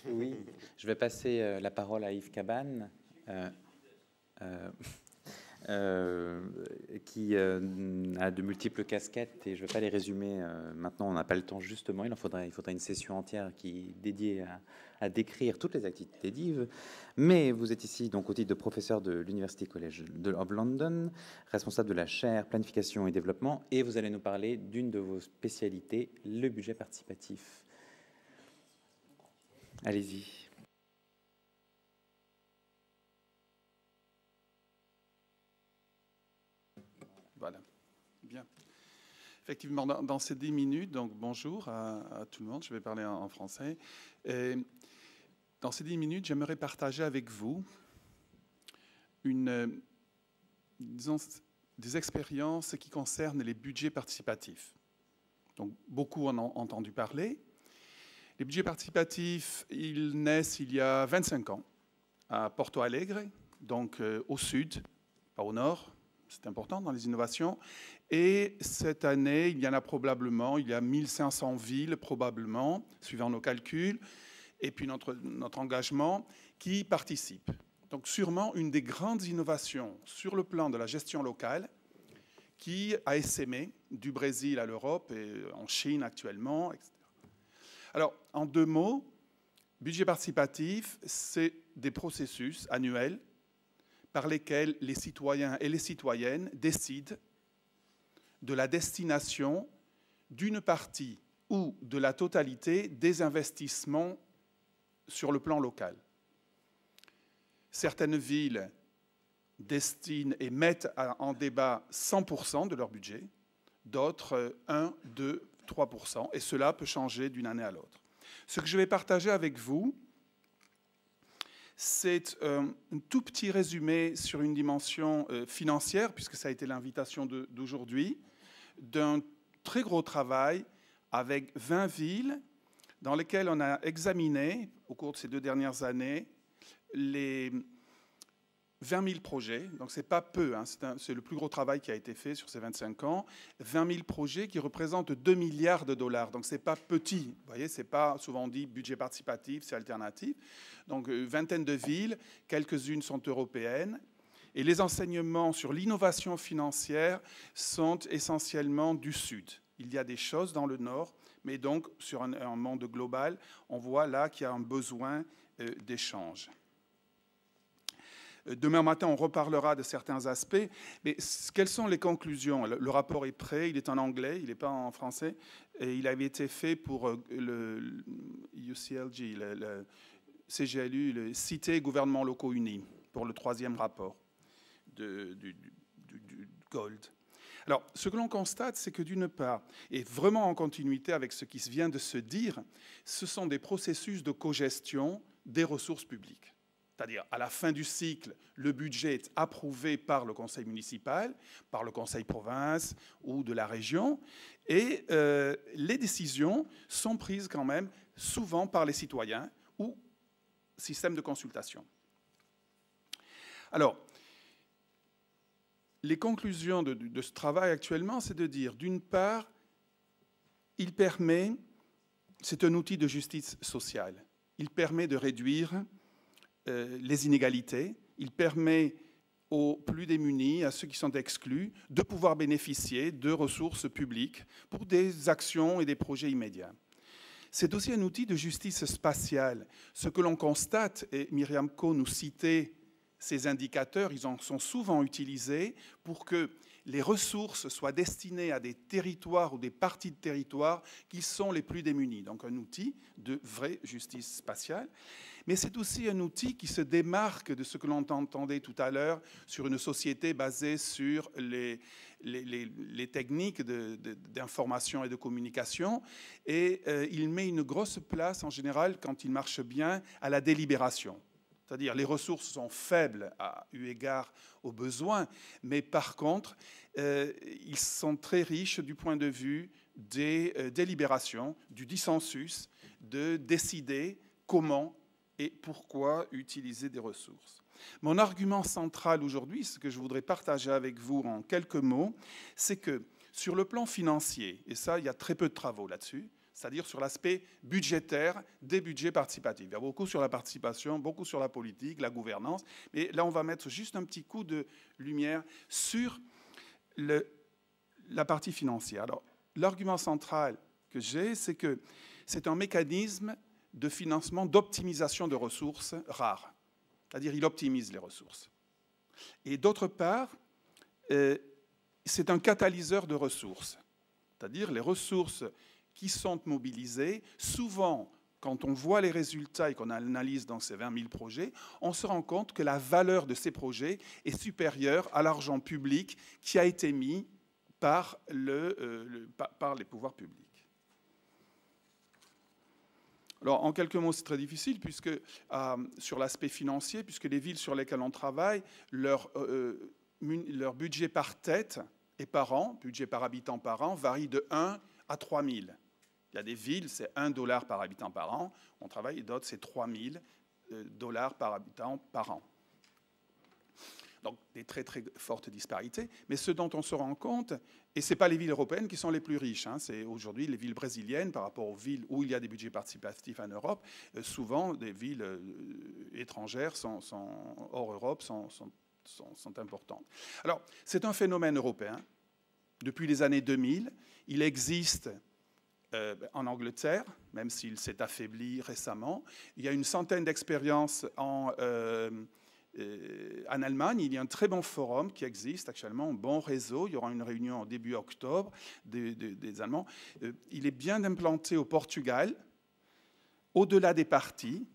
Oui, je vais passer la parole à Yves Cabane, euh, qui a de multiples casquettes et je ne vais pas les résumer maintenant, on n'a pas le temps justement, il faudra une session entière qui est dédiée à décrire toutes les activités d'Yves. Mais vous êtes ici donc au titre de professeur de l'University College of London, responsable de la chaire planification et développement, et vous allez nous parler d'une de vos spécialités, le budget participatif. Allez-y. Voilà, bien. Effectivement, dans ces 10 minutes, donc bonjour à tout le monde, je vais parler en français. Et dans ces 10 minutes, j'aimerais partager avec vous disons, des expériences qui concernent les budgets participatifs. Donc, beaucoup en ont entendu parler. Les budgets participatifs, ils naissent il y a 25 ans à Porto Alegre, donc au sud, pas au nord. C'est important dans les innovations. Et cette année, il y en a probablement, il y a 1500 villes probablement, suivant nos calculs, et puis notre engagement, qui participent. Donc sûrement une des grandes innovations sur le plan de la gestion locale qui a essaimé du Brésil à l'Europe et en Chine actuellement, etc. Alors, en 2 mots, budget participatif, c'est des processus annuels par lesquels les citoyens et les citoyennes décident de la destination d'une partie ou de la totalité des investissements sur le plan local. Certaines villes destinent et mettent en débat 100% de leur budget, d'autres 1, 2, 3%, et cela peut changer d'une année à l'autre. Ce que je vais partager avec vous, c'est un tout petit résumé sur une dimension financière, puisque ça a été l'invitation d'aujourd'hui, d'un très gros travail avec 20 villes dans lesquelles on a examiné, au cours de ces 2 dernières années, les 20 000 projets. Donc c'est pas peu, hein, c'est le plus gros travail qui a été fait sur ces 25 ans. 20 000 projets qui représentent 2 milliards de dollars. Donc c'est pas petit. Vous voyez, c'est pas, souvent on dit budget participatif, c'est alternatif. Donc vingtaine de villes, quelques-unes sont européennes. Et les enseignements sur l'innovation financière sont essentiellement du Sud. Il y a des choses dans le Nord, mais donc sur un monde global, on voit là qu'il y a un besoin d'échange. Demain matin, on reparlera de certains aspects. Mais quelles sont les conclusions? Le rapport est prêt, il est en anglais, il n'est pas en français. Et il avait été fait pour le UCLG, le CGLU, le Cité Gouvernements Locaux Unis, pour le 3e rapport du Gold. Alors, ce que l'on constate, c'est que d'une part, et vraiment en continuité avec ce qui vient de se dire, ce sont des processus de cogestion des ressources publiques. C'est-à-dire, à la fin du cycle, le budget est approuvé par le conseil municipal, par le conseil province ou de la région, et les décisions sont prises quand même souvent par les citoyens ou système de consultation. Alors, les conclusions de ce travail actuellement, c'est de dire, d'une part, c'est un outil de justice sociale. Il permet de réduire les inégalités, il permet aux plus démunis, à ceux qui sont exclus, de pouvoir bénéficier de ressources publiques pour des actions et des projets immédiats. C'est aussi un outil de justice spatiale. Ce que l'on constate, et Myriam Coe nous citait ces indicateurs, ils en sont souvent utilisés pour que les ressources soient destinées à des territoires ou des parties de territoires qui sont les plus démunis. Donc un outil de vraie justice spatiale. Mais c'est aussi un outil qui se démarque de ce que l'on entendait tout à l'heure sur une société basée sur les techniques d'information et de communication. Et il met une grosse place, en général, quand il marche bien, à la délibération. C'est-à-dire les ressources sont faibles eu égard aux besoins, mais par contre, ils sont très riches du point de vue des délibérations, du dissensus, de décider comment et pourquoi utiliser des ressources. Mon argument central aujourd'hui, ce que je voudrais partager avec vous en quelques mots, c'est que sur le plan financier, et ça, il y a très peu de travaux là-dessus, c'est-à-dire sur l'aspect budgétaire des budgets participatifs. Il y a beaucoup sur la participation, beaucoup sur la politique, la gouvernance, mais là on va mettre juste un petit coup de lumière sur la partie financière. Alors, l'argument central que j'ai, c'est que c'est un mécanisme de financement, d'optimisation de ressources rares, c'est-à-dire il optimise les ressources. Et d'autre part, c'est un catalyseur de ressources, c'est-à-dire les ressources qui sont mobilisées, souvent, quand on voit les résultats et qu'on analyse dans ces 20 000 projets, on se rend compte que la valeur de ces projets est supérieure à l'argent public qui a été mis par les pouvoirs publics. Alors, en quelques mots, c'est très difficile, puisque sur l'aspect financier, puisque les villes sur lesquelles on travaille, leur budget par tête et par an, budget par habitant par an, varie de 1 à 3 000. Il y a des villes, c'est $1 par habitant par an. On travaille, et d'autres, c'est 3 000 $ par habitant par an. Donc, des très, très fortes disparités. Mais ce dont on se rend compte, et ce n'est pas les villes européennes qui sont les plus riches, hein, c'est aujourd'hui les villes brésiliennes par rapport aux villes où il y a des budgets participatifs en Europe. Souvent, des villes étrangères hors Europe sont importantes. Alors, c'est un phénomène européen. Depuis les années 2000, il existe en Angleterre, même s'il s'est affaibli récemment. Il y a une centaine d'expériences en Allemagne. Il y a un très bon forum qui existe actuellement, un bon réseau. Il y aura une réunion en début octobre des Allemands. Il est bien implanté au Portugal, au-delà des partis,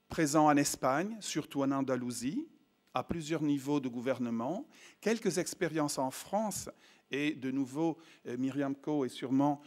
présent en Espagne, surtout en Andalousie, à plusieurs niveaux de gouvernement. Quelques expériences en France. Et de nouveau, Myriam Coe est sûrement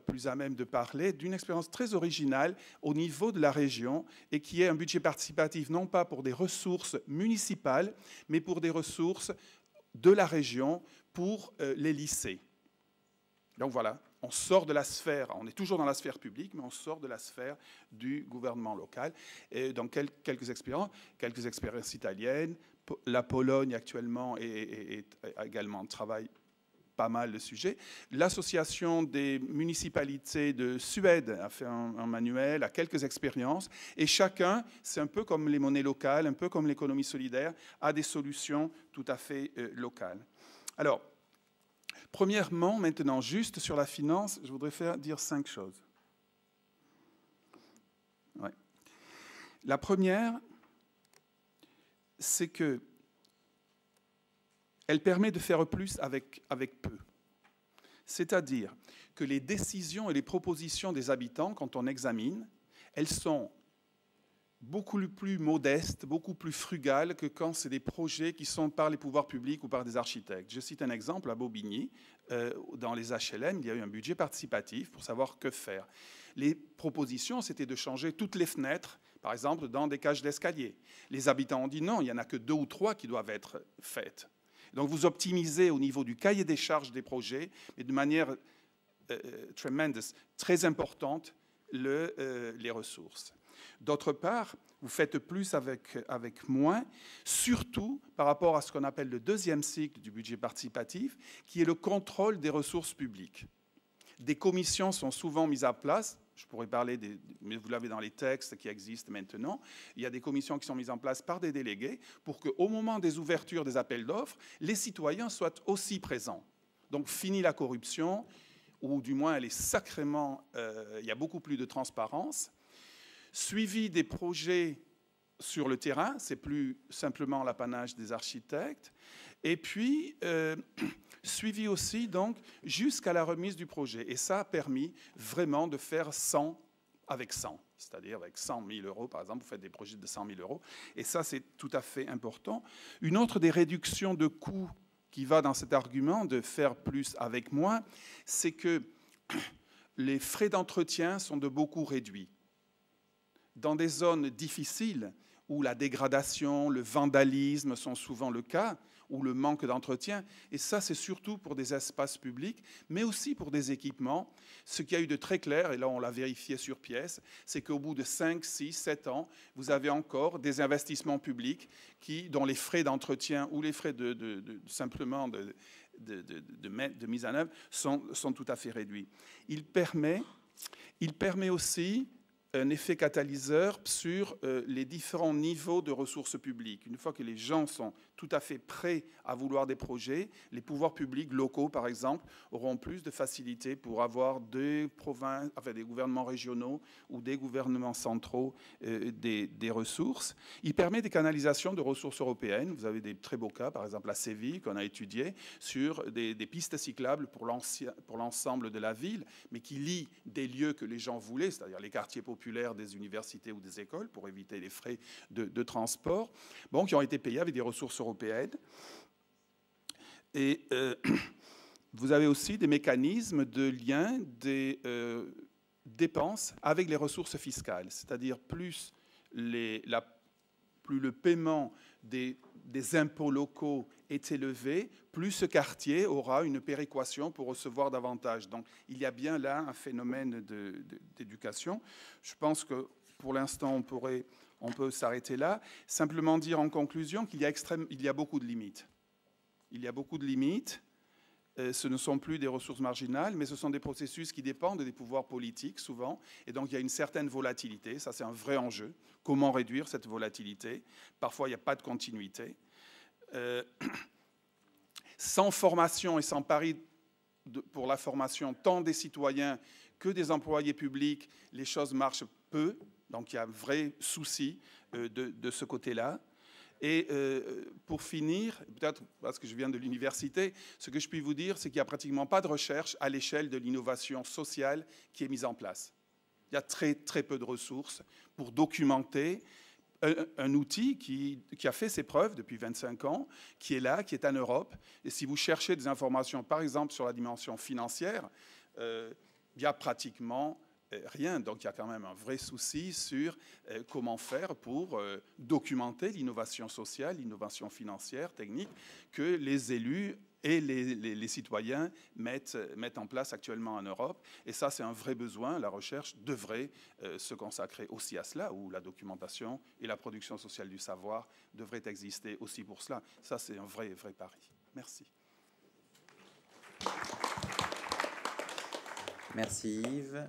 plus à même de parler d'une expérience très originale au niveau de la région et qui est un budget participatif, non pas pour des ressources municipales, mais pour des ressources de la région pour les lycées. Donc voilà, on sort de la sphère, on est toujours dans la sphère publique, mais on sort de la sphère du gouvernement local. Et dans quelques expériences italiennes, la Pologne actuellement est également travaille pas mal de sujets. L'Association des municipalités de Suède a fait un manuel, a quelques expériences, et chacun, c'est un peu comme les monnaies locales, un peu comme l'économie solidaire, a des solutions tout à fait locales. Alors, premièrement, maintenant, juste sur la finance, je voudrais dire 5 choses. Ouais. La première, c'est que elle permet de faire plus avec peu. C'est-à-dire que les décisions et les propositions des habitants, quand on examine, elles sont beaucoup plus modestes, beaucoup plus frugales que quand c'est des projets qui sont par les pouvoirs publics ou par des architectes. Je cite un exemple à Bobigny. Dans les HLM, il y a eu un budget participatif pour savoir que faire. Les propositions, c'était de changer toutes les fenêtres, par exemple, dans des cages d'escalier. Les habitants ont dit non, il n'y en a que 2 ou 3 qui doivent être faites. Donc vous optimisez au niveau du cahier des charges des projets, mais de manière très importante, les ressources. D'autre part, vous faites plus avec moins, surtout par rapport à ce qu'on appelle le deuxième cycle du budget participatif, qui est le contrôle des ressources publiques. Des commissions sont souvent mises en place. Je pourrais parler, mais vous l'avez dans les textes qui existent maintenant. Il y a des commissions qui sont mises en place par des délégués pour qu'au moment des ouvertures des appels d'offres, les citoyens soient aussi présents. Donc, fini la corruption, ou du moins, elle est sacrément... il y a beaucoup plus de transparence. Suivi des projets sur le terrain, c'est plus simplement l'apanage des architectes. Et puis... suivi aussi donc jusqu'à la remise du projet. Et ça a permis vraiment de faire 100 avec 100. C'est-à-dire avec 100 000 euros, par exemple, vous faites des projets de 100 000 euros. Et ça, c'est tout à fait important. Une autre des réductions de coûts qui va dans cet argument de faire plus avec moins, c'est que les frais d'entretien sont de beaucoup réduits. Dans des zones difficiles, où la dégradation, le vandalisme sont souvent le cas, ou le manque d'entretien. Et ça, c'est surtout pour des espaces publics, mais aussi pour des équipements. Ce qu'il y a eu de très clair, et là on l'a vérifié sur pièce, c'est qu'au bout de 5, 6, 7 ans, vous avez encore des investissements publics dont les frais d'entretien ou les frais simplement de mise en œuvre sont tout à fait réduits. Il permet Il permet aussi un effet catalyseur sur les différents niveaux de ressources publiques. Une fois que les gens sont tout à fait prêts à vouloir des projets, les pouvoirs publics locaux, par exemple, auront plus de facilité pour avoir des gouvernements régionaux ou des gouvernements centraux des ressources. Il permet des canalisations de ressources européennes. Vous avez des très beaux cas, par exemple à Séville, qu'on a étudié, sur des pistes cyclables pour l'ensemble de la ville, mais qui lient des lieux que les gens voulaient, c'est-à-dire les quartiers populaires des universités ou des écoles, pour éviter les frais de transport, bon, qui ont été payés avec des ressources européennes. Et vous avez aussi des mécanismes de lien des dépenses avec les ressources fiscales, c'est-à-dire plus le paiement des impôts locaux est élevé, plus ce quartier aura une péréquation pour recevoir davantage. Donc il y a bien là un phénomène d'éducation. Je pense que pour l'instant on peut s'arrêter là. Simplement dire en conclusion qu'il y a beaucoup de limites. Il y a beaucoup de limites. Ce ne sont plus des ressources marginales, mais ce sont des processus qui dépendent des pouvoirs politiques, souvent. Et donc, il y a une certaine volatilité. Ça, c'est un vrai enjeu. Comment réduire cette volatilité? Parfois, il n'y a pas de continuité. Sans formation et sans pari pour la formation, tant des citoyens que des employés publics, les choses marchent peu. Donc, il y a un vrai souci de ce côté-là. Et pour finir, peut-être parce que je viens de l'université, ce que je puis vous dire, c'est qu'il n'y a pratiquement pas de recherche à l'échelle de l'innovation sociale qui est mise en place. Il y a très, très peu de ressources pour documenter un outil qui a fait ses preuves depuis 25 ans, qui est là, qui est en Europe. Et si vous cherchez des informations, par exemple, sur la dimension financière, il y a pratiquement rien. Donc il y a quand même un vrai souci sur comment faire pour documenter l'innovation sociale, l'innovation financière, technique, que les élus et les citoyens mettent en place actuellement en Europe. Et ça, c'est un vrai besoin. La recherche devrait se consacrer aussi à cela, où la documentation et la production sociale du savoir devraient exister aussi pour cela. Ça, c'est un vrai pari. Merci. Merci Yves.